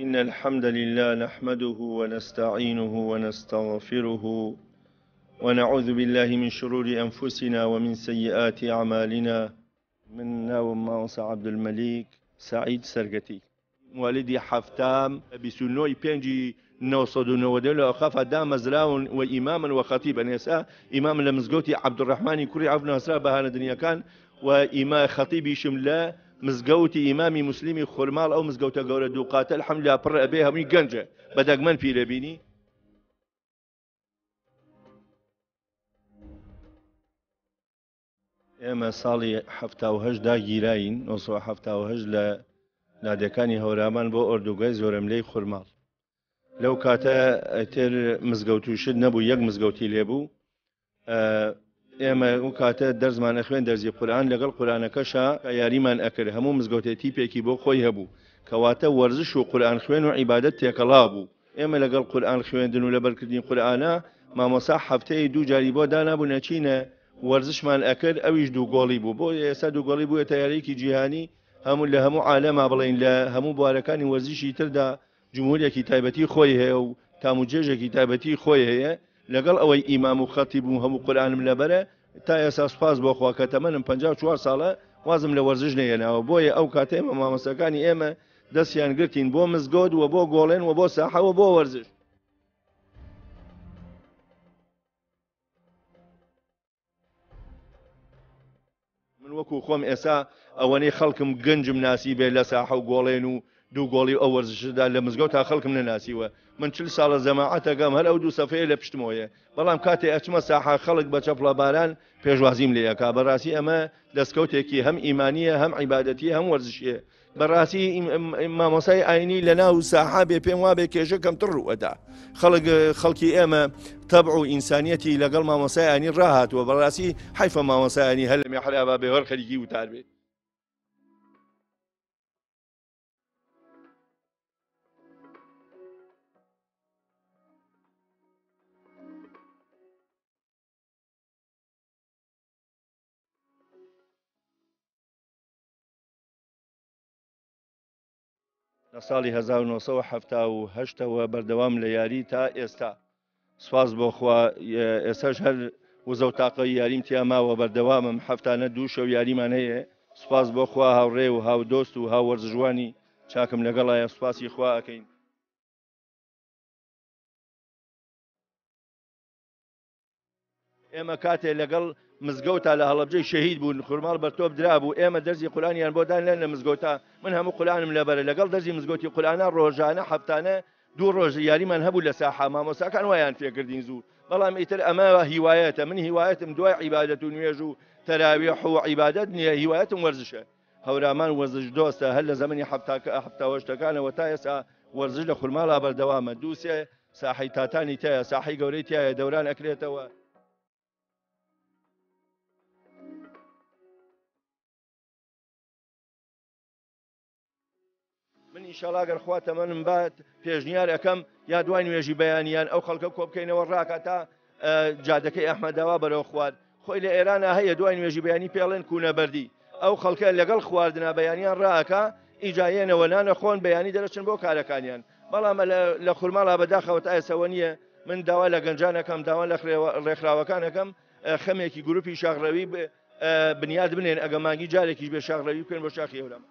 إن الحمد لله نحمده ونستعينه ونستغفره ونعوذ بالله من شرور أنفسنا ومن سيئات أعمالنا. من ناوم عبد الملك سعيد سرقتي والدي حفتام بسنوي بينجي نوصد نودل أخاف دام مزراون وإماما وخطيبا يسا إمام لمزقوتي عبد الرحمن كوري عبد نصر بهان الدنيا كان وإمام خطيبي شملا مزقوتي إمامي مسلمي خرمال أو مزقوتا قولة دوقات الحمد لله بر أبيها من قنجة بدق من في لبيني ئێمە ساڵی هەفتاوهەشدا گیراین 1970 لە نادەکانی هەورامان بۆ ئۆردوگای زۆرەملەی خورماڵ. لەو کاتە تر مزگەوت و شت نەبوو، یەک مزگەوتی لێبوو. ئێمە ئەو کاتە دەرزمانە خوێن دەرزی قورئان لەگەڵ قورئانەکەشە یاریمان ئەکرد. هەموو مزگەوتێتی پێکی بۆ خۆی هەبوو کەواتە وەرزش و قورئان خوێن و عیبادەت تێکەڵا بوو. ئێمە لەگەڵ قورئان خوێندن و لەبەرکردنی قورئانە مامۆستا هەفتەیە 2 جاری بۆ دانابوو نەچینە وەرزشمان ئەکرد، ئەویش دووگۆڵی بوو. بۆ ئێستا دووگۆڵی بووە تەیارێکی جیهانی هەموو لە هەموو عالەما بڵین لە هەموو بوارەکانی وەرزشی تردا جمهوریەکی تایبەتی خۆی هەیە و تاموجێژێکی تایبەتی خۆی هەیە. لەگەڵ ئەوەی ئیمام و خەتیب بوو هەموو قورئانم لەبەرە تا ئێستا سوپاس بۆخوا کە تەمەنم 54 ساڵە وازم لە وەرزش نەهێناوە. بۆیە ئەو کاتە ئێمە مامۆستاکانی ئێمە دەستیان گرتین بۆ مزگەوت و بۆ گۆڵێن و بۆ ساحە و بۆ وەرزش. من وەکو خۆم ئێستا ئەوەنەی خەڵکم گەنجم ناسی بێ لە ساحە و گۆڵێن و دوو گۆڵی ئەو وەرزشدا لە مزگەوت تا خەڵکم نەناسیوە. من 40 ساڵە زەماعەتەکەم هەر ئەو دوو سەفەیە لە پشتمەوەیە، بەڵام کاتێ ئەچمە ساحە خەڵک بە چەپڵە باران پێشوازیم لێ یەکا. بەڕاستی ئەمە دەستکەوتێکی هەم ئیمانیە هەم عیبادەتی هەم وەرزشیە. بەڕاستی مامۆسای ئاینی لە ناو ساحە بێ پێم وابێ کێشە کەمتر ڕوەدا. خەڵکی ئێمە تەبع و ئینسانیەتی لەگەڵ مامۆسای ئاینی ڕاهاتوە. بەڕاستی حیفە مامۆسای ئاینی هەر لە میحرابا بێ هەر خەریکی وتار بێت. لە ساڵی 1970ەوە بەردەوام لە یاری تا ئێستا. سواز بۆخوا ئێستاش هەر وزە و تاقەی یاریم تیاماوە بەردەوامم هەفتانە 2 شەو یاریمان هەیە. سواز بۆخوا هاوڕێ و هاودۆست و هاوەرزژوانی چاکم لەگەڵایە سوپاسی خوا ئەەکەین. ئێمە کاتێ لەگەڵ مزگەوتا لە هەڵەبجەی شەهید بوون خورماڵ بەرتۆب درابوو، ئێمە دەرزی قورئانیان بۆ دان لە مزگەوتا. من هەموو قورئانم لەبەرە لەگەڵ دەرزی مزگەوتی قورئانە ڕۆژانە هەفتانە 2 ڕۆژ یاریمان هەبوو لە ساحە. مامۆستاکان وایان فێکردین زوو، بەڵام ئیتر ئەمە هیوایەتە. من هیوایەتم دوای عیبادەت و نوێژ و تەراویح و عیبادەت نییە، هیوایەتم وەرزشە. هەورامان وەرزش دۆستە، هەر لە زەمەنی هەفتاوەشتەکانەوە تا ئێستا وەرزش لە خورماڵا بەردەوامە. 2-3 ساحەی تاتانی تایە، ساحەی گەورەی تایە، دەوران ئەکرێتەوە. من ئینشاڵڵا گەر خوا تەمەنم بات پێشنیار ئەەکەم یا دوای نوێژی بەیانیان ئەو خەڵکە کۆبکەینەوە ڕاکە تا جادەکەی ئەحمەداوا بەرەو خوارد. خۆی لە ئێرانە هەیە دوای نوێژی بەیانی پێڵێن کوونەبەردی. ئەو خەڵکە لەگەڵ خواردنا بەیانیان ڕاکە ئیجاەنەوە نانە خۆن بەیانی دەرەچن بۆ کارەکانیان. بەڵام لە خورماڵا بەداخەوە تا ئێسەوە نییە. من داوا لە گەنجانەکەم داوان لە ڕێکخراوەکانەکەم خەمێکی گروپی شاغڕەوی بنیاد بنێن ئەگەمانگی جارێکیش بێ شاغڕەوی بکەن بۆ شاخی هەورام.